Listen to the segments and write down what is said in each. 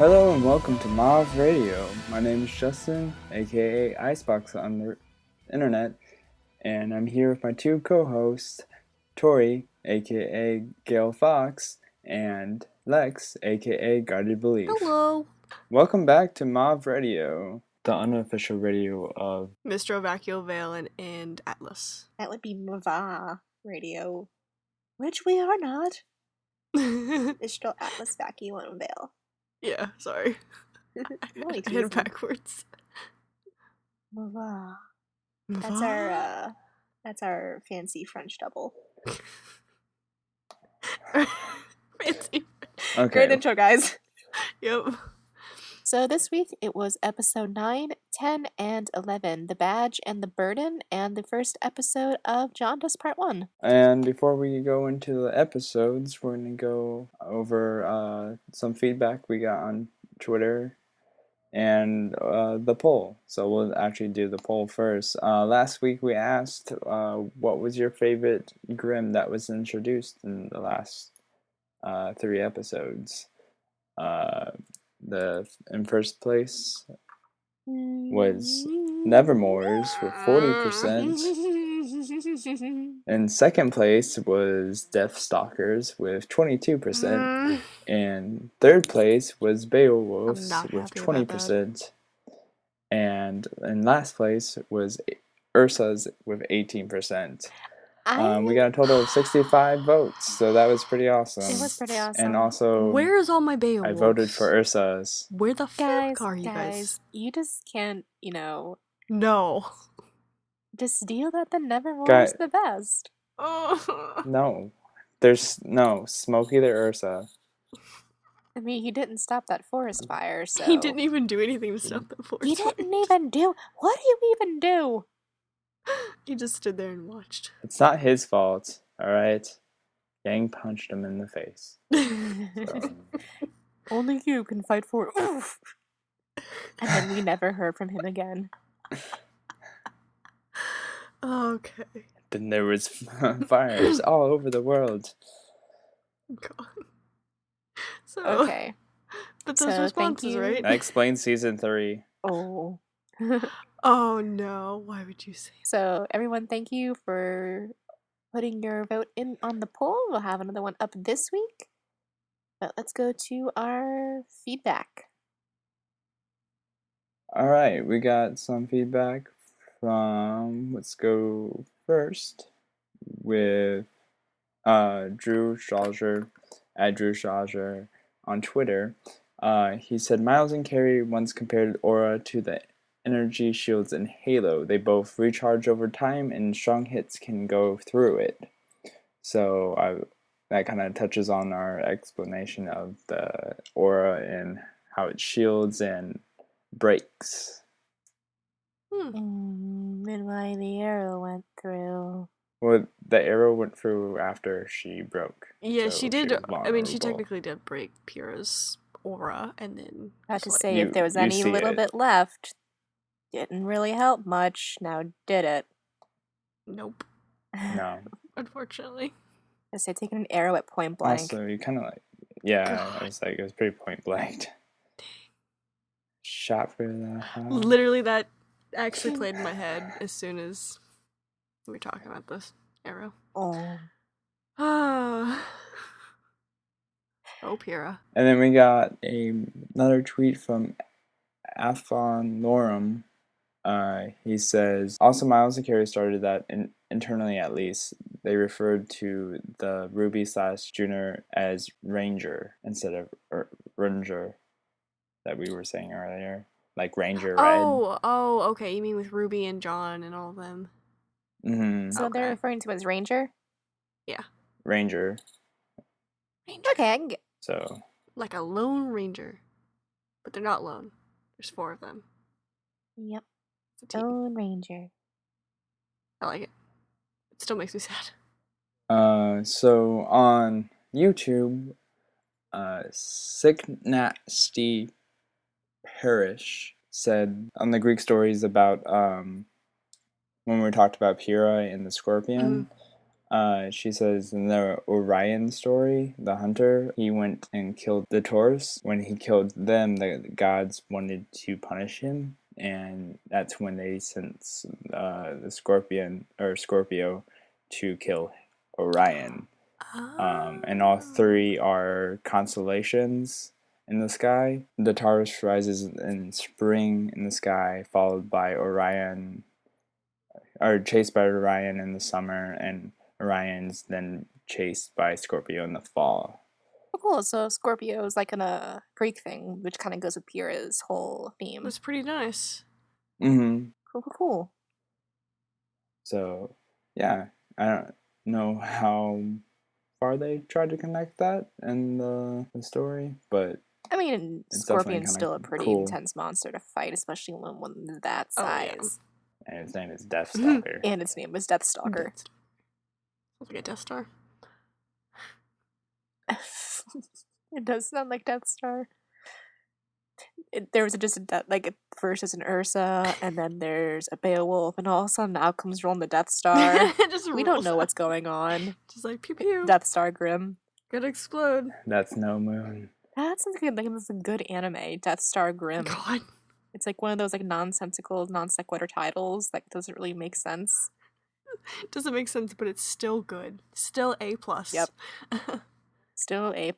Hello and welcome to MAVV Radio. My name is Justin, aka Icebox on the internet, and I'm here with my two co-hosts, Tori, aka Gail Fox, and Lex, aka Guided Belief. Hello. Welcome back to MAVV Radio, the unofficial radio of Mr. Vacuo Valen and Atlas. That would be MAVV Radio, which we are not. It's still Atlas, Vacuo, and Veil. Yeah, sorry. I had it backwards. MAVV. That's our fancy French double. Fancy. Okay. Great intro, guys. Yep. So this week it was episode 9, 10, and 11, The Badge and the Burden, and the first episode of Jaundice Part 1. And before we go into the episodes, we're going to go over some feedback we got on Twitter and the poll. So we'll actually do the poll first. Last week we asked what was your favorite Grimm that was introduced in the last 3 episodes. In first place was Nevermore's with 40%. In second place was Deathstalkers with 22%. And third place was Beowulf's with 20%. And in last place was Ursa's with 18%. We got a total of 65 votes, so that was pretty awesome. It was pretty awesome. And also, where is all my Beowulfs? I voted for Ursa's. Where the fuck are you guys? You just can't, No. just deal that the Nevermore is the best. No. There's no Smokey the Ursa. I mean, he didn't stop that forest fire, so... He didn't even do anything to stop that forest fire. He didn't even do... What do you even do? He just stood there and watched. It's not his fault, alright? Yang punched him in the face. So. Only you can fight for it. And then we never heard from him again. Okay. Then there was fires all over the world. God. So, okay. But those responses, right? That explains season 3. Oh. Oh no, why would you say that? So everyone, thank you for putting your vote in on the poll. We'll have another one up this week. But let's go to our feedback. Alright, we got some feedback from, let's go first with Drew Schalger, at Drew Schalger on Twitter. He said, Miles and Carrie once compared Aura to the energy shields in Halo. They both recharge over time and strong hits can go through it. So that kind of touches on our explanation of the Aura and how it shields and breaks. And why the arrow went through. Well, the arrow went through after she broke. Yeah, so she did. I mean, she vulnerable. technically did break Pyrrha's aura, and then... Not to say if there was any little bit left, didn't really help much. Now did it? Nope. No. Unfortunately. I say taking an arrow at point blank. Also, you kind of like... Yeah, it was pretty point blank. Dang. Shot for the heart. Literally, that actually played in my head as soon as we were talking about this arrow. Oh. Oh, Pyrrha. And then we got another tweet from Afon Norum. He says, also Miles and Carrie started that internally at least. They referred to the Ruby/Junior as Ranger instead of Ranger that we were saying earlier. Like Ranger Red. Oh, okay. You mean with Ruby and John and all of them? Mm-hmm. So they're referring to as Ranger? Ranger. Ranger. Okay, I can get... So. Like a lone ranger. But they're not lone. There's 4 of them. Yep. It's a team. Lone Ranger. I like it. It still makes me sad. So on YouTube, Sicknasty Parish said on the Greek stories about when we talked about Pyrrha and the scorpion, She says in the Orion story, the hunter, he went and killed the Taurus. When he killed them, the gods wanted to punish him, and that's when they sent the Scorpio to kill Orion. And all three are constellations in the sky. The Taurus rises in spring in the sky, followed by Orion, or chased by Orion in the summer, and Orion's then chased by Scorpio in the fall. Oh, cool. So Scorpio is like a Greek thing, which kind of goes with Pyrrha's whole theme. That's pretty nice. Mm-hmm. Cool. So, yeah, I don't know how far they tried to connect that in the story, but I mean, it's Scorpion's definitely still a kinda pretty cool. intense monster to fight, especially when one's that Oh, yeah. size. And his name is Deathstalker. And its name was Deathstalker. Sounds like a Death Star. It does sound like Death Star. There was just first is an Ursa, and then there's a Beowulf, and all of a sudden out comes rolling the Death Star. Just We don't rolls know out. what's going on. Just like pew pew. Death Star Grim. Gonna explode. That's no moon. That sounds like it's a good anime. Death Star Grim. God. It's like one of those like nonsensical, non sequitur titles that doesn't really make sense. Doesn't make sense, but it's still good. Still A+. Yep. Still A+.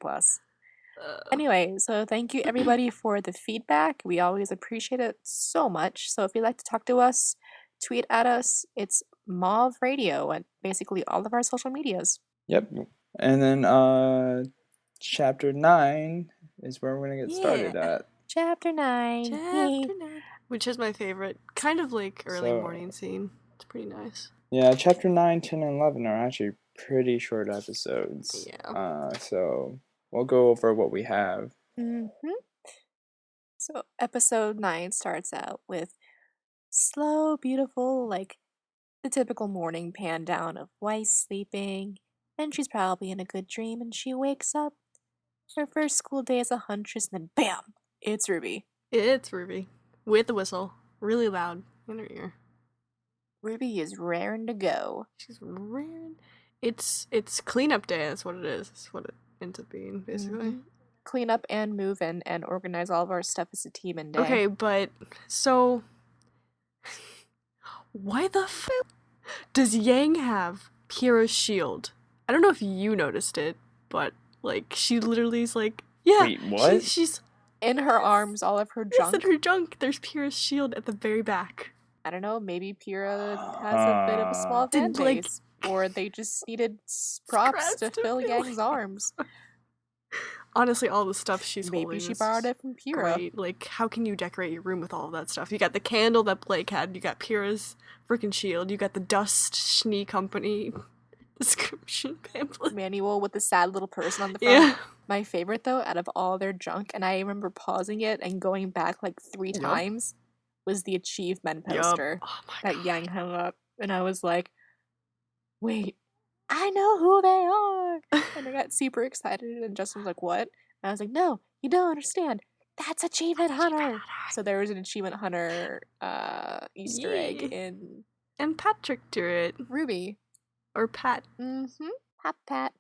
Anyway, so thank you everybody for the feedback. We always appreciate it so much. So if you'd like to talk to us, tweet at us. It's MAVV Radio at basically all of our social medias. Yep. And then chapter 9 is where we're gonna get started Yeah. at. Chapter 9. Chapter 9. Which is my favorite. Kind of like early So- morning scene. It's pretty nice. Yeah, chapter 9, 10, and 11 are actually pretty short episodes. Yeah. So we'll go over what we have. So episode 9 starts out with slow, beautiful, like the typical morning pan down of Weiss sleeping, and she's probably in a good dream, and she wakes up. Her first school day as a huntress, and then bam! It's Ruby. It's Ruby. With a whistle. Really loud in her ear. Ruby is raring to go. She's raring. It's cleanup day, that's what it is. That's what it ends up being, basically. Clean up and move in and organize all of our stuff as a team in day. Okay, but so why the fuck does Yang have Pyrrha's shield? I don't know if you noticed it, but like she literally is like, yeah, Wait, what? She's In her arms, all of her yes, junk. in her junk. There's Pyrrha's shield at the very back. I don't know, maybe Pyrrha has a bit of a small fan Did, like- base. Or they just needed props Scraps to to fill fill Yang's it. arms. Honestly, all the stuff she's Maybe holding she is borrowed it from Pyrrha. great. Like, how can you decorate your room with all of that stuff? You got the candle that Blake had. You got Pyrrha's freaking shield. You got the Dust Schnee Company description pamphlet. Manual with the sad little person on the front. Yeah. My favorite though, out of all their junk, and I remember pausing it and going back like 3 Yup. times, was the Achievement Yup. poster Oh my that god. Yang hung up. And I was like, wait, I know who they are. And I got super excited, and Justin was like, what? And I was like, no, you don't understand. That's Achievement Hunter. So there was an Achievement Hunter Easter egg Yeah. in And Patrick drew it. Ruby. Or Pat. Pat.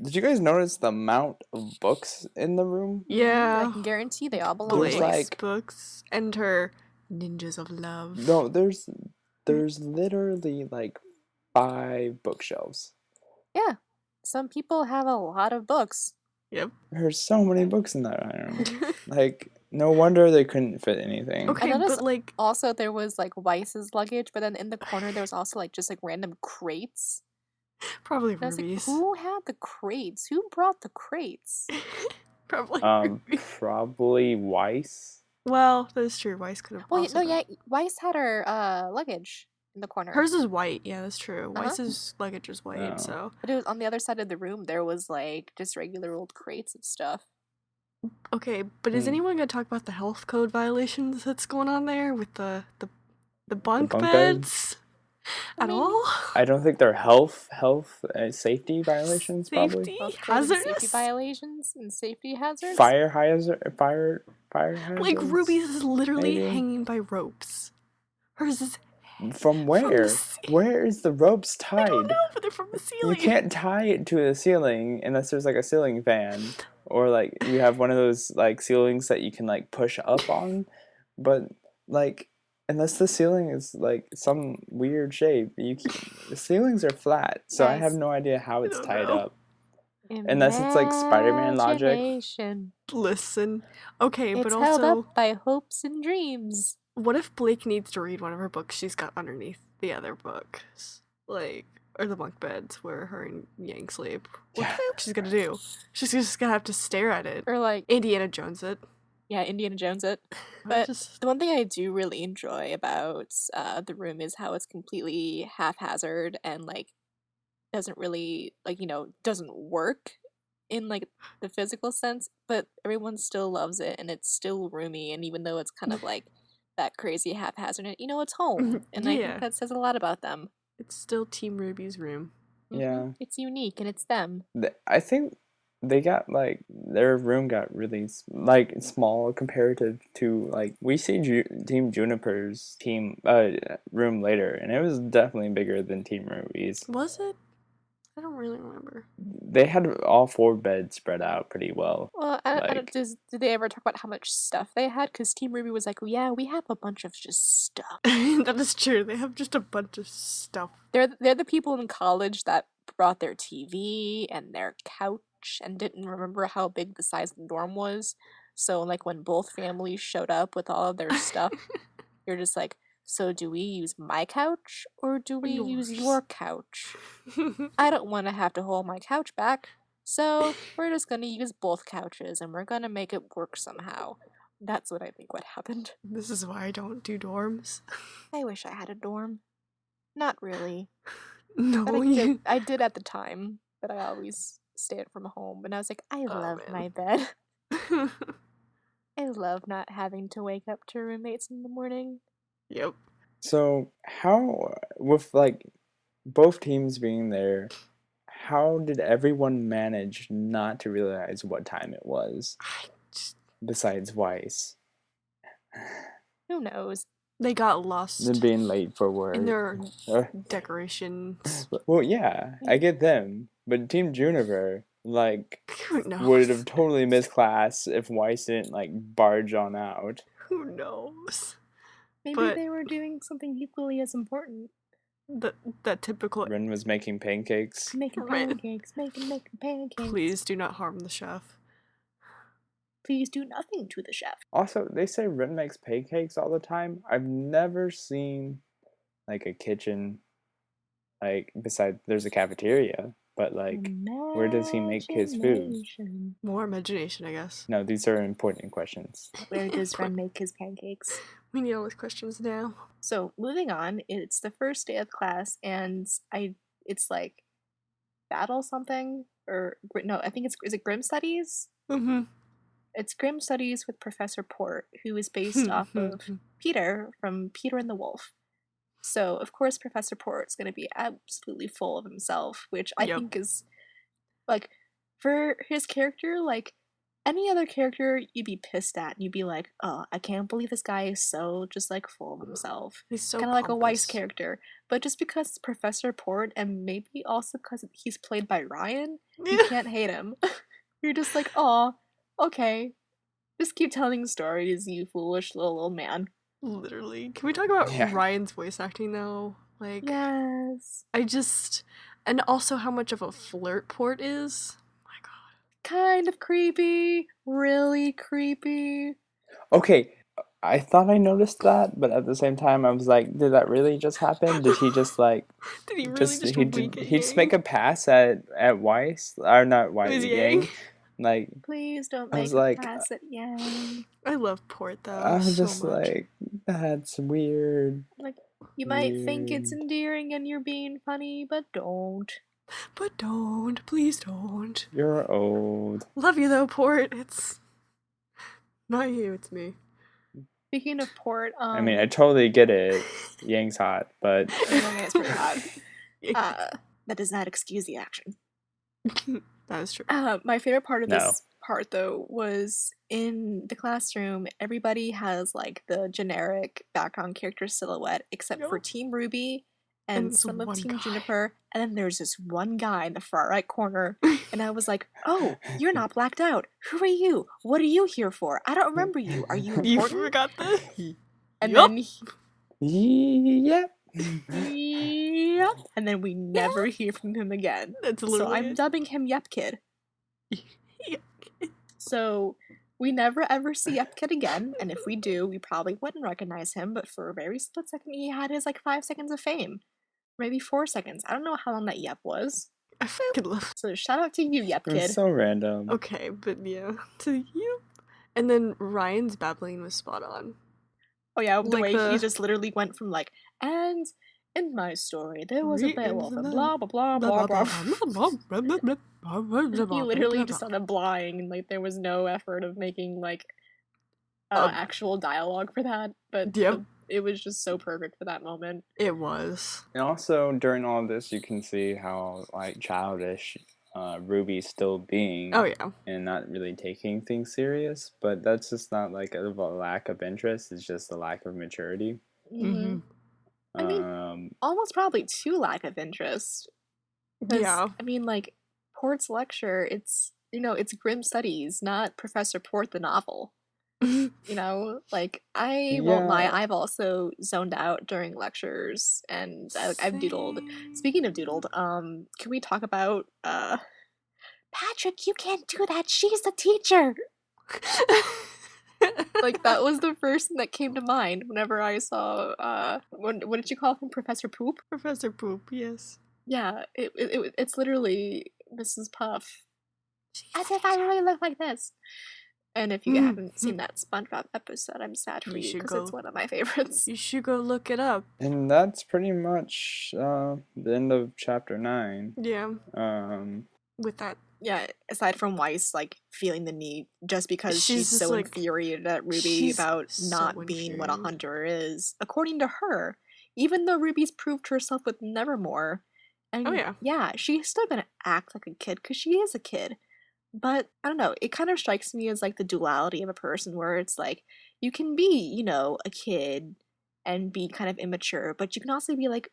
Did you guys notice the amount of books in the room? I Yeah. can guarantee they all belong. There's Blake's like- books. And her Ninjas of Love. No, there's literally like 5 bookshelves. Yeah. Some people have a lot of books. Yep. There's so many books in that room. Like, no wonder they couldn't fit anything. Okay, noticed- but like, Also, there was like Weiss's luggage, but then in the corner there was also like just like random crates. probably And I was like, Ruby's. who had the crates? Who brought the crates? Probably Ruby. Probably Weiss. Well, that is true. Weiss could have. Well, also no, been- yeah, Weiss had her luggage in the corner. Hers is white. Yeah, that's true. Uh-huh. Weiss's luggage is white, Oh. so But it was on the other side of the room. There was like just regular old crates of stuff. okay. But is Hmm. anyone gonna talk about the health code violations that's going on there with the bunk bunk beds I at mean, all? I don't think they're health safety violations. Probably Safety Health code and safety hazards. violations and safety hazards. fire hazards. Like Ruby's is literally maybe? hanging by ropes. Hers is From From where? the Where is the ropes I don't tied? know, but they're from the You ceiling. can't tie it to the ceiling unless there's like a ceiling fan, or like you have one of those like ceilings that you can like push up on. But like unless the ceiling is like some weird shape, the ceilings are flat, so I have Guys. no idea how I it's don't tied know. up. Unless it's like Spider-Man logic. Imagination. Listen. Okay, but It's held also, up by hopes and dreams. what if Blake needs to read one of her books she's got underneath the other books? Like, or the bunk beds where her and Yang sleep. What Yeah. the fuck she's gonna do? She's just gonna have to stare at it. Or like, Indiana Jones it. yeah, Indiana Jones it. I But just the one thing I do really enjoy about the room is how it's completely haphazard and like doesn't really like doesn't work in like the physical sense, but everyone still loves it and it's still roomy. And even though it's kind of like that crazy haphazard, it's home, and I think yeah, that says a lot about them. it's still Team Ruby's room. Yeah. It's unique and it's them. I think they got like their room got really like small comparative to like we see Team Juniper's room later, and it was definitely bigger than Team Ruby's. Was it? I don't really remember. They had all 4 beds spread out pretty well. Well, I don't. Like Did they ever talk about how much stuff they had? Because Team Ruby was like, "Yeah, we have a bunch of just stuff." That is true. They have just a bunch of stuff. They're the people in college that brought their TV and their couch and didn't remember how big the size of the dorm was. So like when both families showed up with all of their stuff, you're just like, "So do we use my couch or do we use Yours. your couch? I don't want to have to hold my couch back. So we're just gonna use both couches and we're gonna make it work somehow." That's what I think what happened. This is why I don't do dorms. I wish I had a dorm. Not really. No, But you. I did at the time, but I always stayed from home. And I was like, I love man. my bed. I love not having to wake up to roommates in the morning. Yep. so how with like both teams being there, how did everyone manage not to realize what time it was I just, besides Weiss? Who knows? they got lost Them being late for work. in their Uh, decorations. well, yeah, I get them, but Team Juniper like Who knows? would have totally missed class if Weiss didn't like barge on out. Who knows? Maybe But- they were doing something equally as important. That typical. Ren was making pancakes. Making Right. pancakes, making pancakes. Please do not harm the chef. Please do nothing to the chef. Also, they say Ren makes pancakes all the time. I've never seen like a kitchen, like besides there's a cafeteria, but like where does he make his food? Imagination. More imagination, I guess. No, these are important questions. Where does Ren make his pancakes? We need all those questions now. So moving on, it's the first day of class, and it's like battle something or no, I think is it Grim Studies? Mm-hmm. It's Grim Studies with Professor Port, who is based off of Peter from Peter and the Wolf. So of course Professor Port's gonna be absolutely full of himself, which I Yep. think is like for his character, like any other character you'd be pissed at. You'd be like, oh, I can't believe this guy is so just like full of himself. He's so Kind of like a Weiss pompous. character. But just because it's Professor Port and maybe also because he's played by Ryan, you Yeah. can't hate him. You're just like, oh, okay. Just keep telling stories, you foolish little old man. Literally. Can we talk about Yeah. Ryan's voice acting though? Like, Yes. and also how much of a flirt Port is. My God. Kind of creepy. Really creepy. Okay, I thought I noticed that, but at the same time, I was like, did that really just happen? Did he just like Did he really just wink at he just Yang? make a pass at Weiss or not Weiss was Yang? Yang. Like Please don't I make was a like, pass at Yang. I love Port though. I was so just much. like, that's weird. Like, you might think it's Weird. endearing and you're being funny, but don't. But don't. Please don't. You're old. Love you though, Port. It's not you, it's me. Speaking of Port, I mean, I totally get it. Yang's hot, but Yang is pretty hot. That does not excuse the action. That is true. My favorite part of No. this part though was in the classroom, everybody has like the generic background character silhouette except for Yup. Team Ruby And and it's some of one Team guy. Juniper, and then there's this one guy in the far right corner, and I was like, oh, you're not blacked out. Who are you? What are you here for? I don't remember you. Are you You important? forgot that? And Yup. then Yep. yep. And then we never hear from him again. That's So literally I'm it. dubbing him Yep Kid. So we never ever see Yep Kid again, and if we do, we probably wouldn't recognize him, but for a very split second he had his like 5 seconds of fame. Maybe 4 seconds. I don't know how long that Yep was. I fucking love. So shout out to you, Yep It was Kid. so random. Okay, but yeah, to you. And then Ryan's babbling was spot on. Oh yeah, the Like way he the- just literally went from like, and in my story there was a Re- beowulf and and the- blah blah blah blah blah. He literally just started blying, and like there was no effort of making like actual dialogue for that, but Yep. it was just so perfect for that moment. It was. And also during all of this, you can see how like childish Ruby's still being. Oh yeah. And not really taking things serious, but that's just not like a lack of interest. It's just a lack of maturity. Mm-hmm. I mean, almost probably too lack of interest. Yeah. I mean, like Port's lecture, it's it's Grim Studies, not Professor Port the novel. You know, like I won't lie, Yeah. I've also zoned out during lectures, and I've doodled. Speaking of doodled, can we talk about Patrick? You can't do that. She's the teacher. Like that was the first thing that came to mind whenever I saw what did you call him, Professor Poop? Professor Poop, yes. Yeah, it's literally Mrs. Puff. As if I really look like this. And if you haven't seen that SpongeBob episode, I'm sad for you because it's one of my favorites. You should go look it up. And that's pretty much the end of chapter 9. Yeah. With that. Yeah, aside from Weiss like feeling the need just because she's so like, infuriated at Ruby about not being what a hunter is. According to her, even though Ruby's proved herself with Nevermore, and yeah, she's still gonna act like a kid because she is a kid. But I don't know, it kind of strikes me as like the duality of a person where it's like you can be, you know, a kid and be kind of immature, but you can also be like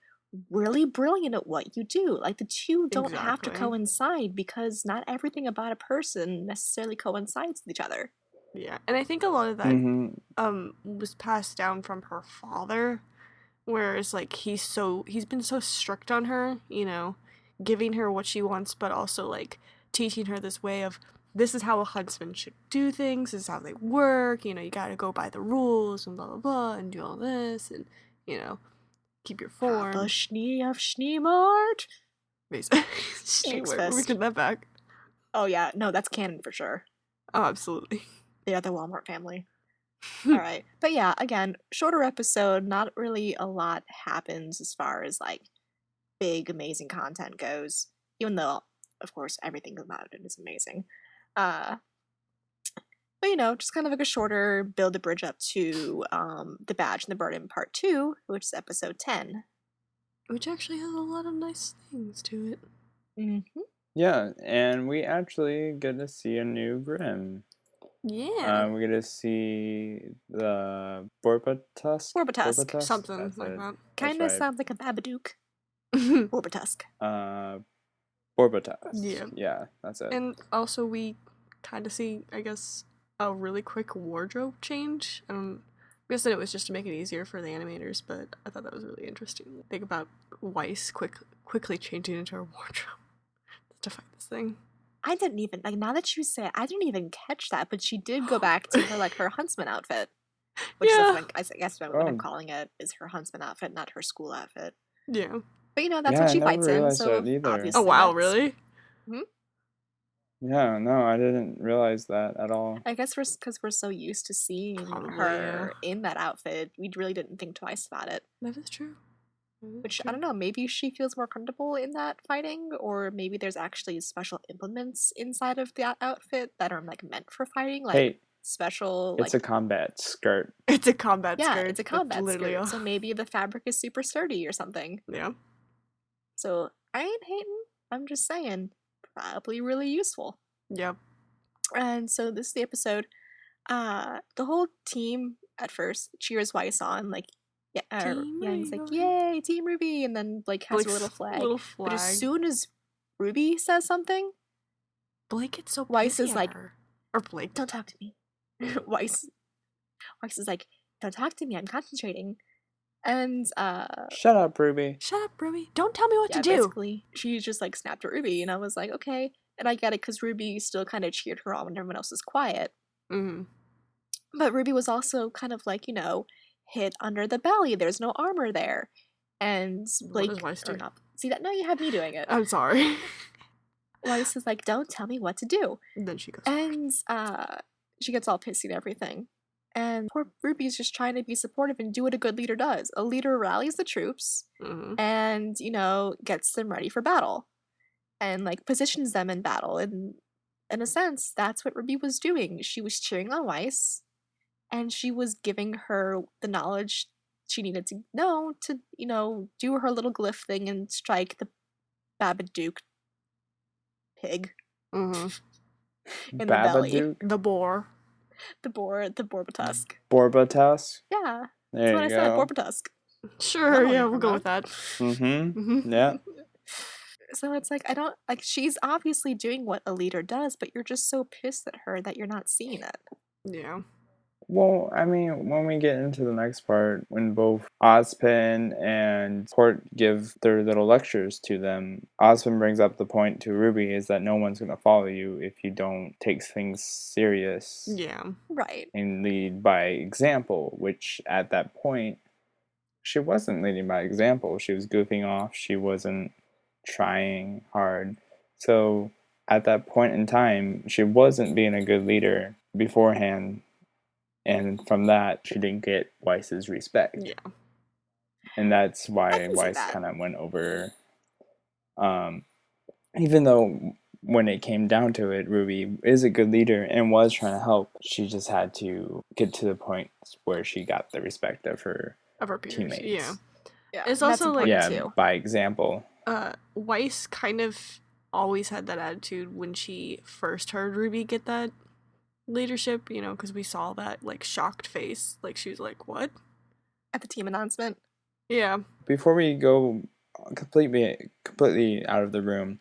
really brilliant at what you do. Like the two don't have to coincide because not everything about a person necessarily coincides with each other. Yeah, and I think a lot of that was passed down from her father, whereas like he's been so strict on her, you know, giving her what she wants, but also like teaching her this way of this is how a huntsman should do things, this is how they work, you know, you gotta go by the rules and blah blah blah and do all this and, you know, keep your form. The Schnee of Schneemart. We're getting that back. Oh yeah, no, that's canon for sure. Oh, absolutely. They are the Walmart family. Alright. But yeah, again, shorter episode, not really a lot happens as far as like big amazing content goes. Even though, of course, everything about it is amazing. But you know, just kind of like a shorter build the bridge up to The Badge and the Burden Part 2, which is episode 10. Which actually has a lot of nice things to it. Mm-hmm. Yeah, and we actually get to see a new Grim. Yeah. We get to see the Borbatusk? Borbatusk. Something like that. Kind of sounds like a Babadook. Borbatusk. Borbatusk. Yeah. Yeah, that's it. And also we kind of see, I guess, a really quick wardrobe change. I guess that it was just to make it easier for the animators, but I thought that was really interesting. Think about Weiss quickly changing into her wardrobe to fight this thing. I didn't even, like, now that you say it, I didn't even catch that, but she did go back to her, like, her huntsman outfit. Which is, like, I guess what I'm calling it is her huntsman outfit, not her school outfit. Yeah. But, you know, that's what she fights in, so obviously. Oh, wow, really? Yeah, no, I didn't realize that at all. I guess because we're so used to seeing her in that outfit, we really didn't think twice about it. That is true. Which, I don't know, maybe she feels more comfortable in that fighting, or maybe there's actually special implements inside of that outfit that are, like, meant for fighting, like, special, it's a combat skirt. It's a combat skirt. Yeah, it's a combat skirt, so maybe the fabric is super sturdy or something. Yeah. So, I ain't hating, I'm just saying, probably really useful. Yep. And so this is the episode. The whole team at first cheers Weiss on, like, Yang's like, "Yay, Team Ruby!" and then Blake has a little flag. But as soon as Ruby says something, Blake gets so Weiss is like, her. Or Blake, "Don't talk to me." Weiss is like, "Don't talk to me. I'm concentrating." And shut up, Ruby. Shut up, Ruby. Don't tell me what to do. Basically, she just like snapped at Ruby, and I was like, okay. And I get it because Ruby still kind of cheered her on when everyone else was quiet. Mm-hmm. But Ruby was also kind of like, hit under the belly. There's no armor there. And Blake, what does Weiss do? See that? No, you had me doing it. I'm sorry. Weiss is like, don't tell me what to do. And then she goes. And she gets all pissy and everything. And poor Ruby's just trying to be supportive and do what a good leader does. A leader rallies the troops and, gets them ready for battle. And, like, positions them in battle. And in a sense, that's what Ruby was doing. She was cheering on Weiss. And she was giving her the knowledge she needed to know to, do her little glyph thing and strike the Babadook pig in the belly. The boar. The Borbatusk. Borbatusk? Yeah. There that's what you I go. said, Borbatusk. Sure, yeah, we'll go with that. Mm-hmm. Yeah. So it's like, she's obviously doing what a leader does, but you're just so pissed at her that you're not seeing it. Yeah. Well, I mean, when we get into the next part, when both Ozpin and Port give their little lectures to them, Ozpin brings up the point to Ruby is that no one's going to follow you if you don't take things serious. Yeah. Right. And lead by example, which at that point, she wasn't leading by example. She was goofing off. She wasn't trying hard. So at that point in time, she wasn't being a good leader beforehand. And from that, she didn't get Weiss's respect. Yeah. And that's why Weiss kind of went over. Even though when it came down to it, Ruby is a good leader and was trying to help, she just had to get to the point where she got the respect of her peers. teammates. Yeah. It's also like, too. By example. Weiss kind of always had that attitude when she first heard Ruby get that leadership, because we saw that, like, shocked face. Like, she was like, what? At the team announcement. Yeah. Before we go completely out of the room,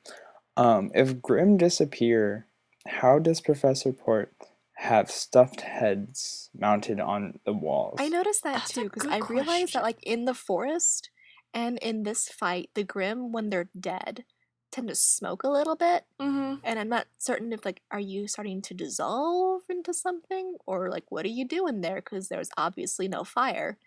if Grimm disappear, how does Professor Port have stuffed heads mounted on the walls? I noticed that too, because I realized that, like, in the forest and in this fight, the Grimm, when they're dead, tend to smoke a little bit. Mm-hmm. And I'm not certain if, like, are you starting to dissolve into something? Or, like, what are you doing there? Because there's obviously no fire.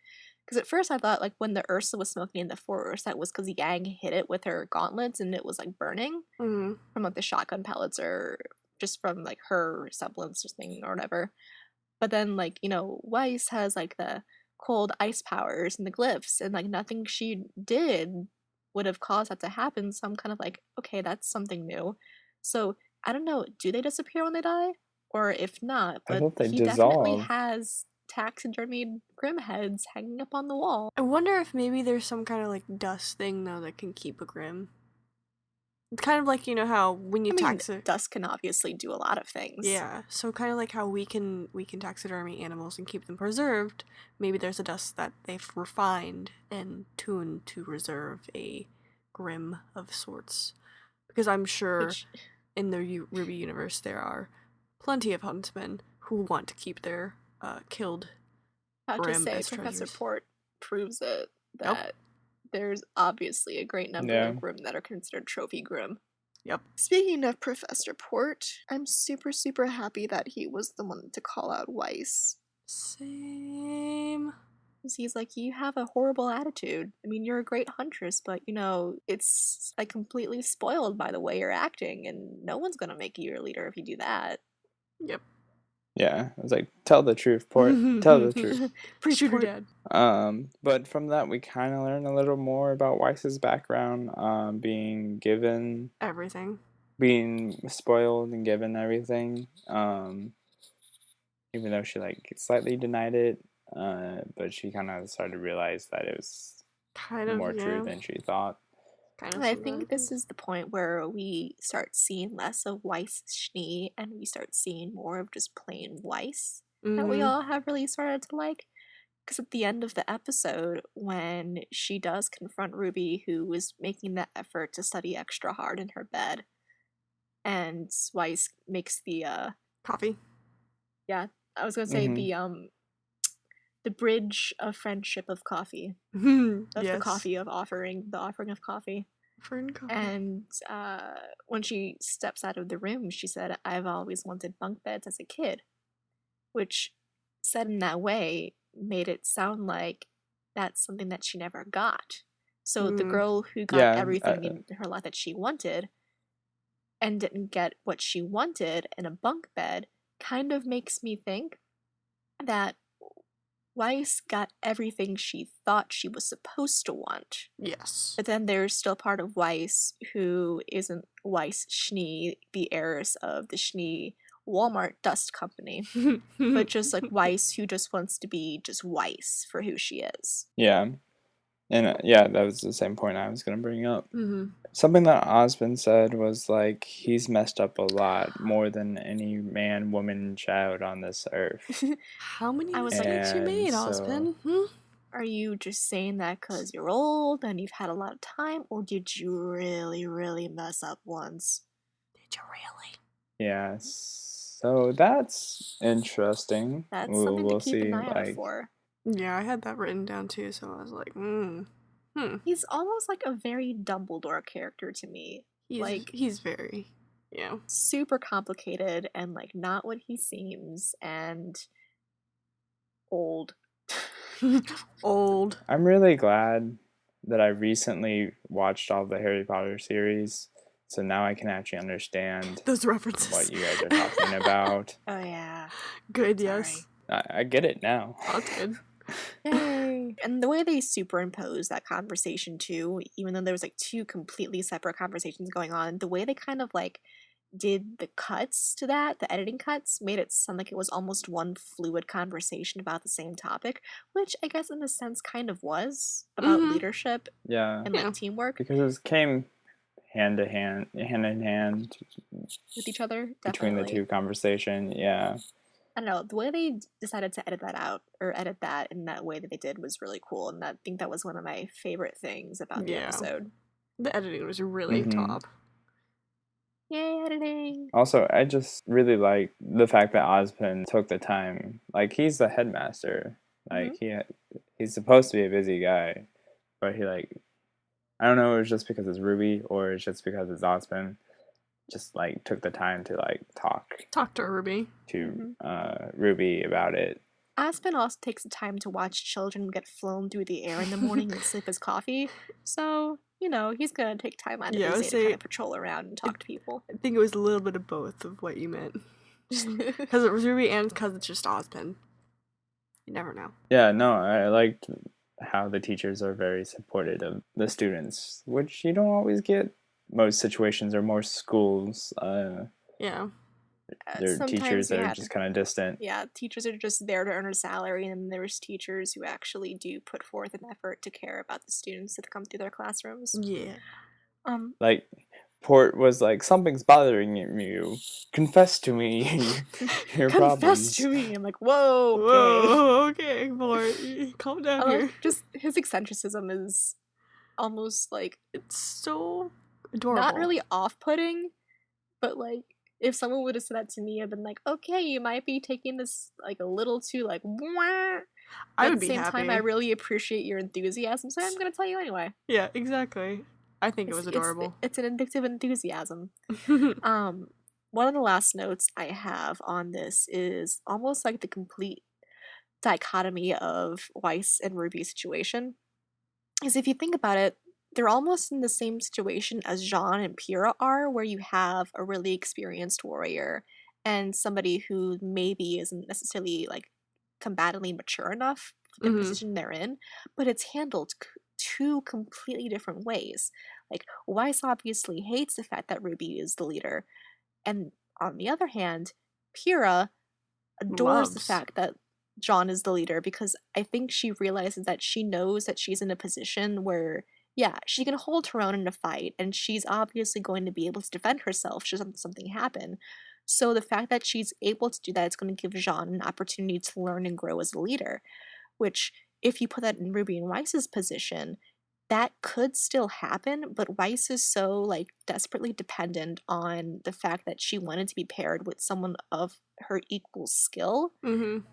Because at first I thought, like, when the Ursa was smoking in the forest, that was because Yang hit it with her gauntlets and it was, like, burning from, like, the shotgun pellets or just from, like, her semblance or thing or whatever. But then, like, Weiss has, like, the cold ice powers and the glyphs, and, like, nothing she did would have caused that to happen. So I'm kind of like, okay, that's something new. So I don't know, do they disappear when they die? Or if not, but he definitely has taxidermied Grimm heads hanging up on the wall. I wonder if maybe there's some kind of, like, dust thing, though, that can keep a Grimm. It's kind of like, how when you dust can obviously do a lot of things. Yeah, so kind of like how we can taxidermy animals and keep them preserved. Maybe there's a dust that they've refined and tuned to reserve a Grimm of sorts. Because I'm sure in the Ruby universe there are plenty of huntsmen who want to keep their killed Grimm as Professor treasures. Port proves it that there's obviously a great number of Grimm that are considered trophy Grimm. Yep. Speaking of Professor Port, I'm super, super happy that he was the one to call out Weiss. Same. He's like, you have a horrible attitude. I mean, you're a great huntress, but, it's, like, completely spoiled by the way you're acting, and no one's gonna make you your leader if you do that. Yep. Yeah, I was like, tell the truth, Port. Tell the truth. Preach your dad. But from that, we kind of learn a little more about Weiss's background, being given everything, being spoiled and given everything. Even though she like slightly denied it, but she kind of started to realize that it was kind of more true than she thought. kind of I think this is the point where we start seeing less of Weiss Schnee and we start seeing more of just plain Weiss that we all have really started to like. Because at the end of the episode, when she does confront Ruby, who is making the effort to study extra hard in her bed, and Weiss makes the coffee. Yeah, I was gonna say the bridge of friendship of coffee. Of yes. the offering of coffee. Friend coffee. And when she steps out of the room, she said, "I've always wanted bunk beds as a kid," which, said in that way, made it sound like that's something that she never got. So the girl who got everything in her life that she wanted and didn't get what she wanted in a bunk bed kind of makes me think that Weiss got everything she thought she was supposed to want. Yes. But then there's still part of Weiss who isn't Weiss Schnee, the heiress of the Schnee Walmart dust company, but just like Weiss who just wants to be just Weiss for who she is. Yeah. And that was the same point I was going to bring up. Something that Osmond said was like, he's messed up a lot more than any man, woman, child on this earth. How many mistakes you made, Osmond? Are you just saying that because you're old and you've had a lot of time, or did you really, really mess up once? Did you really? Yeah, so that's interesting. That's something to keep an eye out for. Yeah, I had that written down too, so I was like, He's almost like a very Dumbledore character to me. He's very, super complicated and like not what he seems, and old. Old. I'm really glad that I recently watched all the Harry Potter series, so now I can actually understand those references, what you guys are talking about. Oh yeah. Good, yes. I get it now. That's good. Yay. And the way they superimpose that conversation too, even though there was like two completely separate conversations going on, the way they kind of like did the cuts to that, the editing cuts, made it sound like it was almost one fluid conversation about the same topic, which I guess in a sense kind of was about leadership and like teamwork. Because it came hand in hand with each other, between the two conversation. I don't know, the way they decided to edit that out, or edit that in that way that they did, was really cool, and I think that was one of my favorite things about the episode. The editing was really top. Yay, editing! Also, I just really like the fact that Osmond took the time. Like, he's the headmaster. Like, he's supposed to be a busy guy, but he, like, I don't know, it was just because it's Ruby, or it's just because it's Osmond. Just like took the time to like talk to Ruby Ruby about it. Aspen also takes the time to watch children get flown through the air in the morning and sip his coffee, so he's gonna take time out of his day to kind of patrol around and talk to people. I think it was a little bit of both of what you meant, because it was Ruby and because it's just Osmond. You never know. Yeah, no, I liked how the teachers are very supportive of the students, which you don't always get. Most situations or most schools, their teachers are just kind of distant. Yeah, teachers are just there to earn a salary, and there's teachers who actually do put forth an effort to care about the students that come through their classrooms. Yeah. Like, Port was like, something's bothering you. Confess to me your problems. Confess to me. I'm like, whoa, okay, Port, calm down here. Just his eccentricism is almost like, it's so adorable. Not really off-putting, but like if someone would have said that to me, I'd been like, okay, you might be taking this like a little too like wah. I would be happy. At the same time, I really appreciate your enthusiasm, so I'm gonna tell you anyway. Yeah, exactly. I think it was adorable. It's an indicative enthusiasm. One of the last notes I have on this is almost like the complete dichotomy of Weiss and Ruby's situation. Is if you think about it, they're almost in the same situation as Jean and Pyrrha are, where you have a really experienced warrior and somebody who maybe isn't necessarily like combatively mature enough for the position they're in, but it's handled two completely different ways. Like, Weiss obviously hates the fact that Ruby is the leader, and on the other hand, Pyrrha adores the fact that John is the leader, because I think she realizes that she knows that she's in a position where Yeah, she can hold her own in a fight, and she's obviously going to be able to defend herself should something happen. So the fact that she's able to do that is going to give Jean an opportunity to learn and grow as a leader, which, if you put that in Ruby and Weiss's position, that could still happen, but Weiss is so, like, desperately dependent on the fact that she wanted to be paired with someone of her equal skill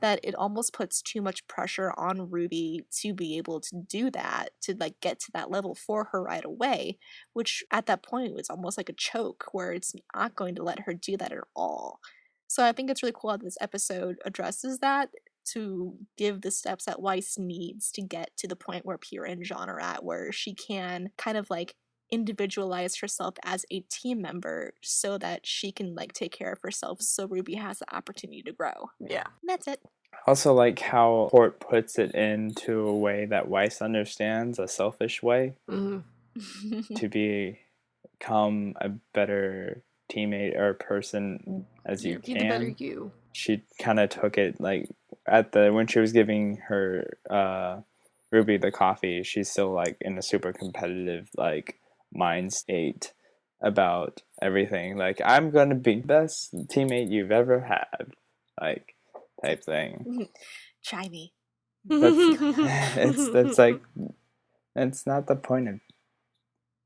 that it almost puts too much pressure on Ruby to be able to do that, to, like, get to that level for her right away, which at that point was almost like a choke where it's not going to let her do that at all. So I think it's really cool how this episode addresses that to give the steps that Weiss needs to get to the point where Pyrrha and Jean are at, where she can kind of like individualize herself as a team member so that she can like take care of herself so Ruby has the opportunity to grow. Yeah. And that's it. Also like how Port puts it into a way that Weiss understands, a selfish way, to become a better teammate or person as you Be can. the better you. She kind of took it like when she was giving her Ruby the coffee, she's still like in a super competitive like mind state about everything. Like, I'm gonna be the best teammate you've ever had, like, type thing. Try me. That's like, it's not the point of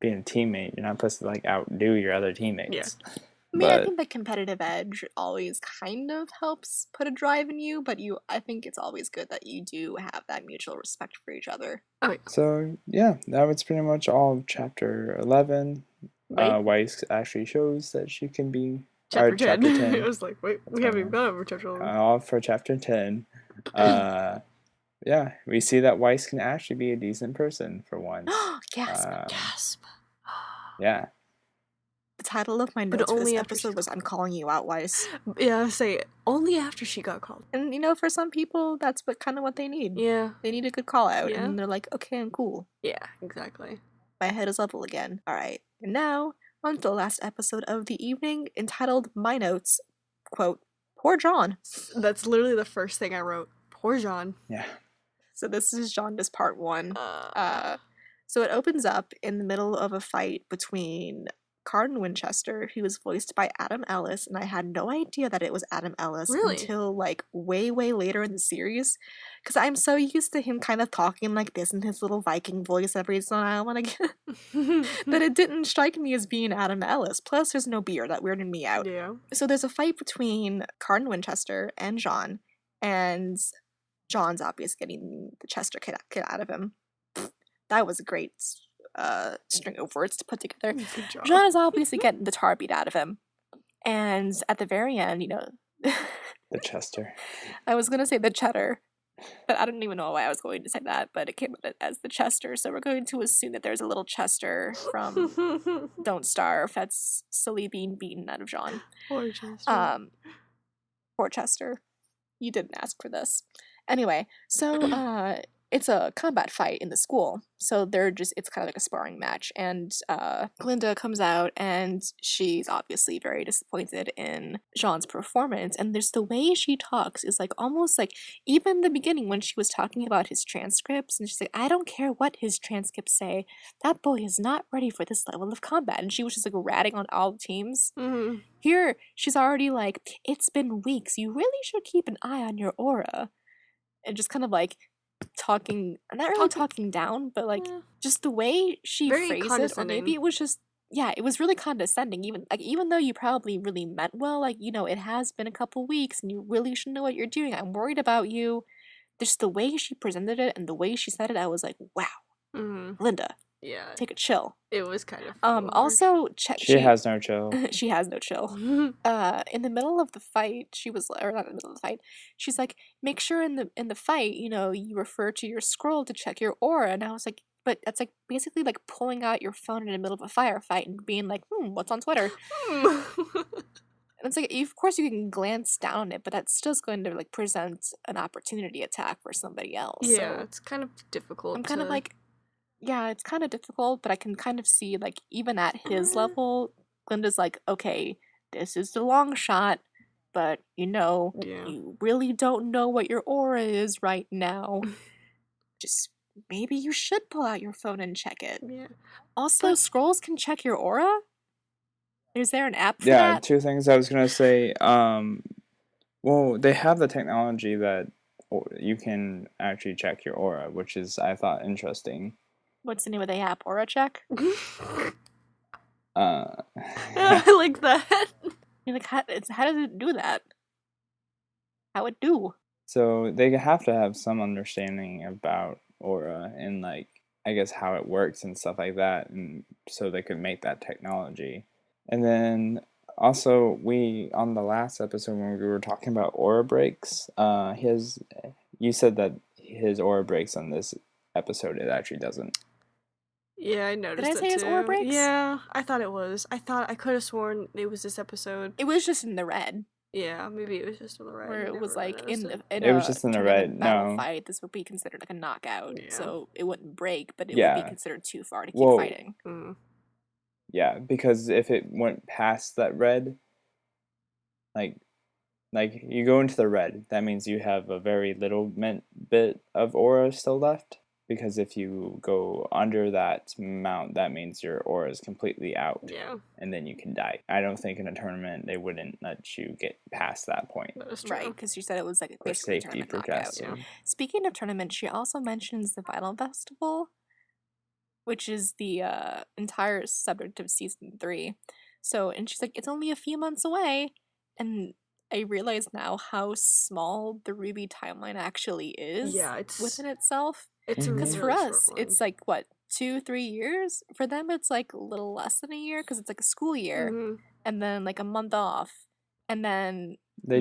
being a teammate. You're not supposed to like outdo your other teammates. Yeah. I mean, I think the competitive edge always kind of helps put a drive in you, but I think it's always good that you do have that mutual respect for each other. Oh, yeah. So yeah, that was pretty much all of chapter 11. Weiss actually shows that she can be chapter 10. Chapter 10. I was like, wait, we haven't even gone over chapter 11. All for chapter 10. Yeah, we see that Weiss can actually be a decent person for once. Gasp. Gasp. Yeah. The title of my notes for this episode was I'm calling you out, Weiss. Yeah, say it. Only after she got called. And, you know, for some people, that's kind of what they need. Yeah. They need a good call out, Yeah. and they're like, okay, I'm cool. Yeah, exactly. My head is level again. All right. And now, on to the last episode of the evening, entitled My Notes, quote, Poor John. That's literally the first thing I wrote. Poor John. Yeah. So this is Jaundice part 1. So it opens up in the middle of a fight between Cardin Winchester, who was voiced by Adam Ellis, and I had no idea that it was Adam Ellis until like way later in the series, because I'm so used to him kind of talking like this in his little Viking voice every so now and again that it didn't strike me as being Adam Ellis. Plus, there's no beard, that weirded me out. Yeah. So there's a fight between Cardin Winchester and Jean, and John's obviously getting the Chester kid out of him. That was a great string of words to put together. Jean is obviously getting the tar beat out of him. And at the very end, you know... the Chester. I was going to say the cheddar, but I don't even know why I was going to say that, but it came out as the Chester, so we're going to assume that there's a little Chester from Don't Starve that's silly being beaten out of Jean. Poor Chester. Poor Chester. You didn't ask for this. Anyway, so it's a combat fight in the school. So it's kind of like a sparring match. And Glinda comes out and she's obviously very disappointed in Jean's performance. And there's the way she talks is like almost like, even in the beginning when she was talking about his transcripts, and she's like, I don't care what his transcripts say. That boy is not ready for this level of combat. And she was just like ratting on all the teams. Mm-hmm. Here, she's already like, it's been weeks. You really should keep an eye on your aura. And just kind of like talking, not really talking down, but like just the way she phrased it, or maybe it was just, yeah, it was really condescending. Even though you probably really meant well, like, you know, it has been a couple weeks and you really should know what you're doing. I'm worried about you. Just the way she presented it and the way she said it, I was like, wow, Linda. Yeah, take a chill. It was kind of also she has no chill. She has no chill. In the middle of the fight, or not in the middle of the fight, she's like, make sure in the fight, you know, you refer to your scroll to check your aura. And I was like, but that's like basically like pulling out your phone in the middle of a firefight and being like, what's on Twitter? And it's like, of course you can glance down it, but that's still going to like present an opportunity attack for somebody else. Yeah, so it's kind of difficult. I'm kind of like, yeah, it's kind of difficult, but I can kind of see, like, even at his level, Glinda's like, okay, this is the long shot, but, you know, you really don't know what your aura is right now. Just maybe you should pull out your phone and check it. Yeah. Also, scrolls can check your aura? Is there an app for Yeah, that? 2 things I was gonna say. Well, they have the technology that you can actually check your aura, which is, I thought, interesting. What's the name of the app? Aura check? I like that. You're like, how does it do that? How it do? So they have to have some understanding about aura and, like, I guess how it works and stuff like that, and so they could make that technology. And then also, on the last episode when we were talking about aura breaks, you said that his aura breaks on this episode. It actually doesn't. Yeah, I noticed Did I it say his aura too. breaks? Yeah, I thought it was. I could have sworn it was this episode. It was just in the red. Yeah, maybe it was just on the red. Where it was like it was just in the red. battle No. fight, this would be considered like a knockout. Yeah. So it wouldn't break, but it Yeah. would be considered too far to keep Whoa. fighting. Yeah, because if it went past that red, like you go into the red, that means you have a very little bit of aura still left. Because if you go under that amount, that means your aura is completely out. Yeah. And then you can die. I don't think in a tournament they wouldn't let you get past that point. That is true. Right, because you said it was like For basically a safety tournament knockout. precaution. Yeah. Speaking of tournaments, she also mentions the Vinyl Festival, which is the entire subject of season 3. So, and she's like, it's only a few months away. And I realize now how small the Ruby timeline actually is within itself. It's Because a for really us, short one. it's like, what, 2-3 years? For them, it's like a little less than a year because it's like a school year and then like a month off. And then They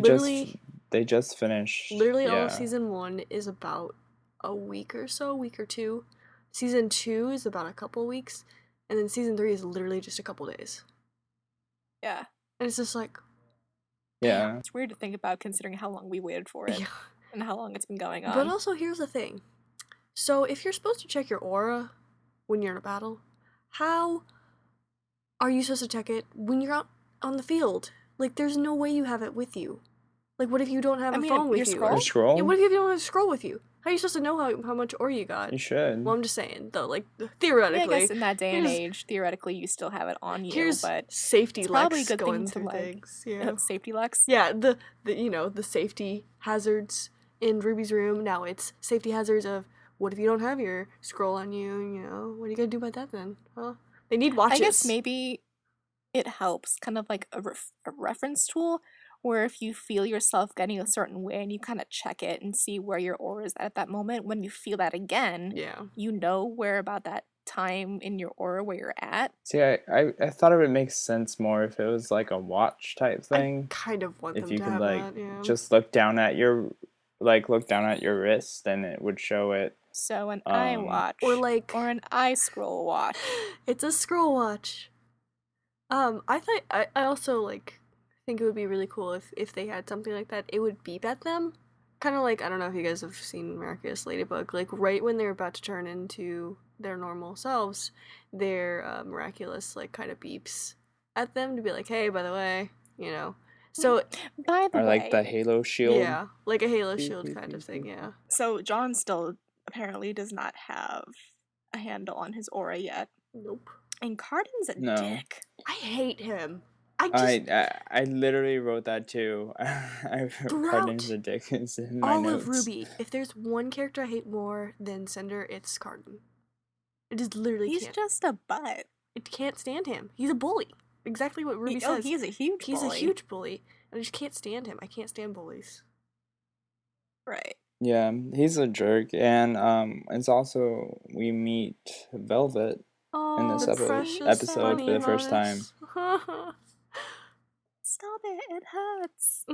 just finished. Literally all of season 1 is about a week or 2. Season 2 is about a couple weeks. And then season 3 is literally just a couple days. Yeah. And it's just like... Yeah. It's weird to think about considering how long we waited for it. Yeah. And how long it's been going on. But also, here's the thing. So, if you're supposed to check your aura when you're in a battle, how are you supposed to check it when you're out on the field? Like, there's no way you have it with you. Like, what if you don't have a phone with you? Your scroll? Yeah, what if you don't have a scroll with you? How are you supposed to know how much aura you got? You should. Well, I'm just saying, though, like, theoretically. Yeah, I guess in that day and age, theoretically, you still have it on you, but safety it's Lex probably a good going thing to, through like, things. Yeah. Safety Lex? Yeah, the the safety hazards in Ruby's room. Now it's safety hazards of, what if you don't have your scroll on you, you know? What are you gonna do about that then? Huh? They need watches. I guess maybe it helps, kind of like a reference tool, where if you feel yourself getting a certain way and you kind of check it and see where your aura is at that moment, when you feel that again, you know where about that time in your aura where you're at. See, I thought it would make sense more if it was like a watch type thing. I kind of want if them you to could have like that, yeah. just look down at your wrist and it would show it. So an eye watch or an eye scroll watch. It's a scroll watch. I also like think it would be really cool if they had something like that. It would beep at them, kind of like, I don't know if you guys have seen Miraculous Ladybug, like right when they're about to turn into their normal selves, their miraculous like kind of beeps at them to be like, hey, by the way, you know. So by the way, like the Halo shield. Yeah, like a Halo shield kind of thing. Yeah. So John still apparently does not have a handle on his aura yet. Nope. And Cardin's a dick. I hate him. I literally wrote that too. Cardin's a dick is in my notes. All of Ruby. If there's one character I hate more than Cinder, it's Cardin. It is literally He's just a butt. It can't stand him. He's a bully. Exactly what Ruby says. He's a huge bully. He's a huge bully. I just can't stand him. I can't stand bullies. Right. Yeah, he's a jerk, and it's also we meet Velvet in this episode for the first time. Stop it! It hurts.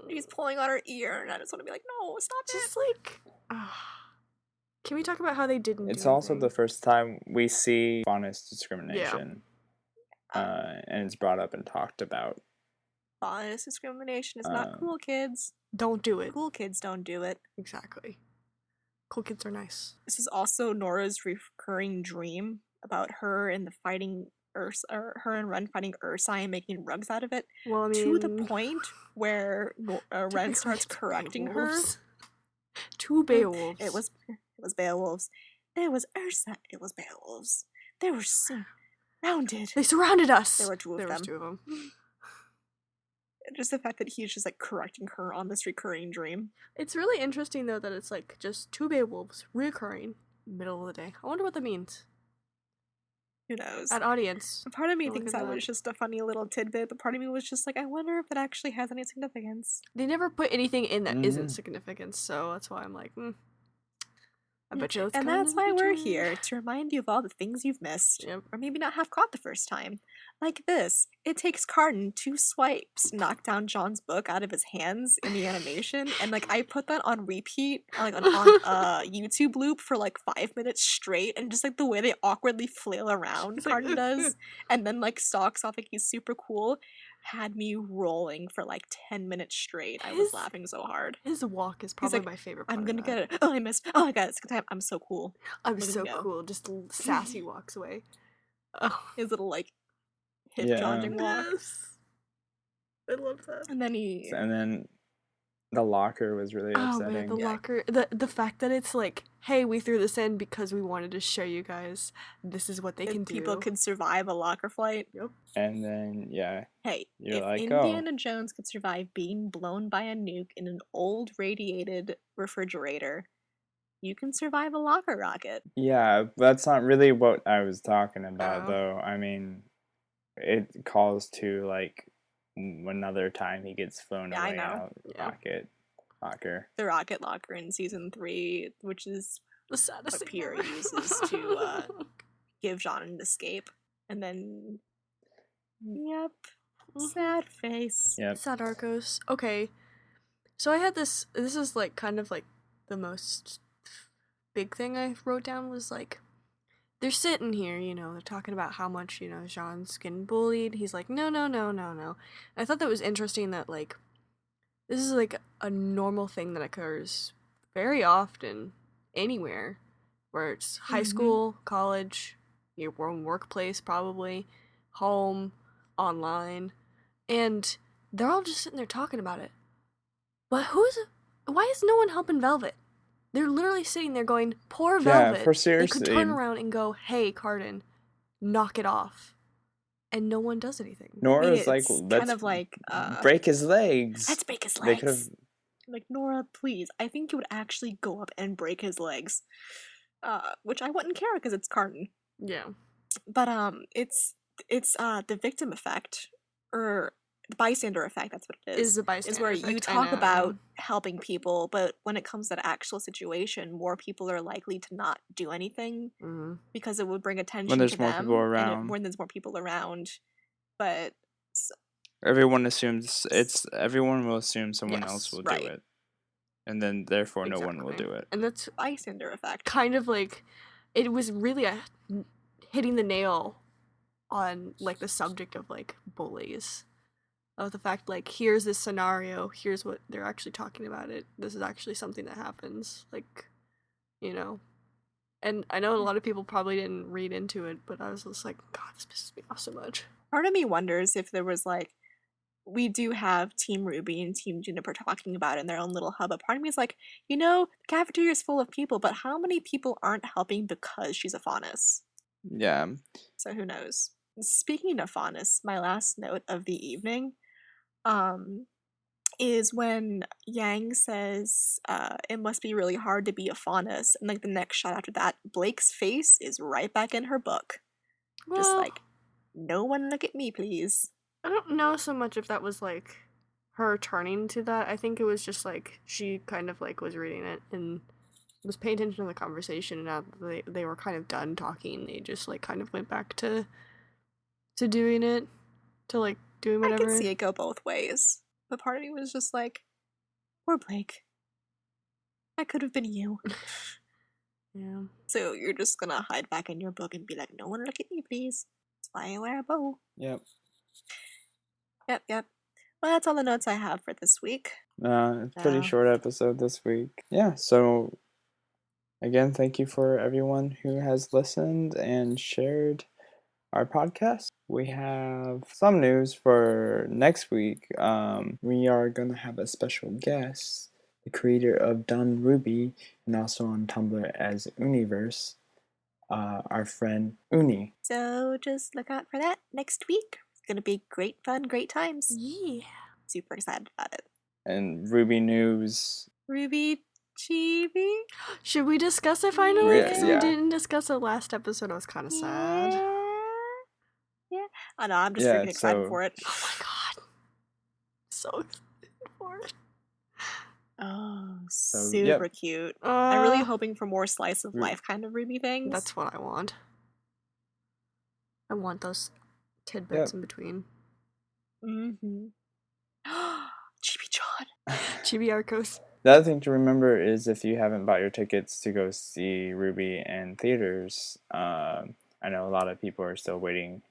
He's pulling on her ear, and I just want to be like, no, stop it. Just like, can we talk about how they didn't? It's also the first time we see honest discrimination, and it's brought up and talked about. Honest discrimination is not cool, kids. Don't do it. Cool kids don't do it. Exactly. Cool kids are nice. This is also Nora's recurring dream about her and her and Ren fighting Ursa and making rugs out of it. Well, I mean, to the point where Ren starts correcting her. 2 Beowulfs. It was Beowulfs. There was Ursa. It was Beowulf's. They were surrounded. They surrounded us. There were two of them. There was two of them. Just the fact that he's just like correcting her on this recurring dream. It's really interesting though that it's like just two Beowulfs reoccurring middle of the day. I wonder what that means. Who knows? An audience. Part of me thinks that was just a funny little tidbit, but part of me was just like, I wonder if it actually has any significance. They never put anything in that isn't significant, so that's why I'm like, I bet you. And that's why we're here, to remind you of all the things you've missed, or maybe not have caught the first time. Like this, it takes Carden 2 swipes to knock down John's book out of his hands in the animation, and like I put that on repeat, like on YouTube loop for like 5 minutes straight, and just like the way they awkwardly flail around, Carden does, and then like stalks off like he's super cool, had me rolling for like 10 minutes straight. I was laughing so hard. His walk is probably my favorite part. I'm gonna get it. Oh, I missed. Oh my god, it's a good time. I'm so cool. I'm so cool. Just sassy walks away. Oh, his little like hip jaunting walk. Yes. I love that. And then the locker was really upsetting. Oh man, the locker. The fact that it's like, hey, we threw this in because we wanted to show you guys this is what they can do. People can survive a locker flight. Yep. And then hey, you're if like, Indiana Jones could survive being blown by a nuke in an old radiated refrigerator, you can survive a locker rocket. Yeah, that's not really what I was talking about though. I mean, it calls to like another time he gets flown away out rocket locker. The rocket locker in season 3, which is the saddest what Pierre uses to give Jean an escape. And then sad face. Yep. Sad Arcos. Okay. So I had this is like kind of like the most big thing I wrote down was like, they're sitting here, they're talking about how much, Jean's getting bullied. He's like, no. I thought that was interesting that, like, this is, like, a normal thing that occurs very often anywhere, where it's high school, college, your own workplace, probably, home, online, and they're all just sitting there talking about it. But why is no one helping Velvet? They're literally sitting there going, poor Velvet. Yeah, for seriously. They could turn around and go, hey, Carden, knock it off. And no one does anything. Nora's like, let's kind of like, break his legs. Let's break his legs. Like, Nora, please. I think you would actually go up and break his legs. Which I wouldn't care because it's Carden. Yeah. But it's the victim effect, or the bystander effect, that's what it is. Is the bystander is where effect. You talk about helping people, but when it comes to the actual situation, more people are likely to not do anything because it would bring attention when there's to more them. People around. When there's more people around. But everyone assumes everyone will assume someone else will do it. And then therefore no one will do it. And that's bystander effect. Kind of like, it was really hitting the nail on like the subject of like bullies. Of the fact, like, here's this scenario, here's what they're actually talking about it. This is actually something that happens, like, And I know a lot of people probably didn't read into it, but I was just like, God, this pisses me off so much. Part of me wonders if there was, like, we do have Team Ruby and Team Juniper talking about it in their own little hub, but part of me is like, the cafeteria is full of people, but how many people aren't helping because she's a Faunus? Yeah. So who knows? Speaking of Faunus, my last note of the evening is when Yang says it must be really hard to be a Faunus, and like the next shot after that, Blake's face is right back in her book. Well, just like, no one look at me, please. I don't know so much if that was like her turning to that. I think it was just like she kind of like was reading it and was paying attention to the conversation, and now they were kind of done talking, they just like kind of went back to doing it, to like doing whatever. I can see it go both ways. But part of me was just like, poor Blake. That could have been you. Yeah. So you're just gonna hide back in your book and be like, no one look at me, please. That's why I wear a bow. Yep. Well, that's all the notes I have for this week. It's a pretty short episode this week. Yeah, so again, thank you for everyone who has listened and shared our podcast. We have some news for next week. We are going to have a special guest, the creator of Dun Ruby, and also on Tumblr as Universe. our friend Uni. So just look out for that next week. It's gonna be great fun, great times. Yeah. Super excited about it. And Ruby News. Ruby Chibi? Should we discuss it finally? Because Yeah. we didn't discuss it last episode. I was kind of sad. Yeah. I know, I'm just freaking excited for it. Oh my god. So excited for it. Oh, So, super cute. I'm really hoping for more slice of life kind of Ruby things. That's what I want. I want those tidbits in between. Mm-hmm. Chibi John. Chibi Arcos. The other thing to remember is if you haven't bought your tickets to go see Ruby in theaters, I know a lot of people are still waiting,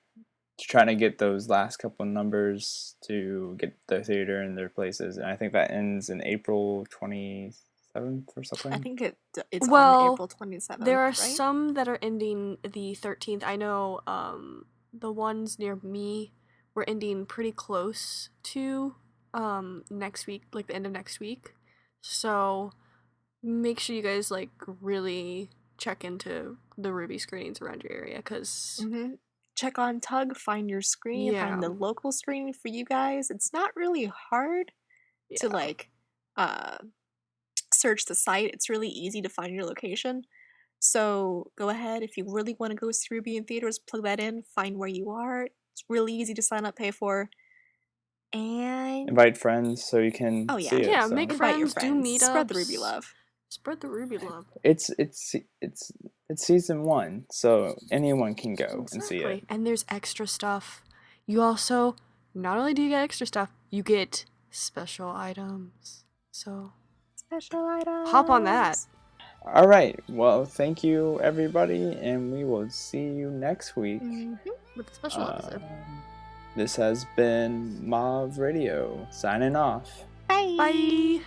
trying to get those last couple numbers to get the theater in their places. And I think that ends in April 27th or something. I think it's on April 27th. There are right? some that are ending the 13th. I know the ones near me were ending pretty close to next week, like the end of next week. So make sure you guys like really check into the Ruby screenings around your area, because check on Tug, find your screen, find the local screen for you guys. It's not really hard to like search the site. It's really easy to find your location. So go ahead, if you really want to go see Ruby in theaters, plug that in, find where you are. It's really easy to sign up, pay for. And invite friends so you can see it. Yeah, so. make friends, do meetups. Spread the Ruby love. Spread the Ruby love. It's season 1, so anyone can go and see it. And there's extra stuff. You also, not only do you get extra stuff, you get special items. So special items. Hop on that. All right. Well, thank you everybody, and we will see you next week with a special episode. This has been MAVV Radio signing off. Bye. Bye.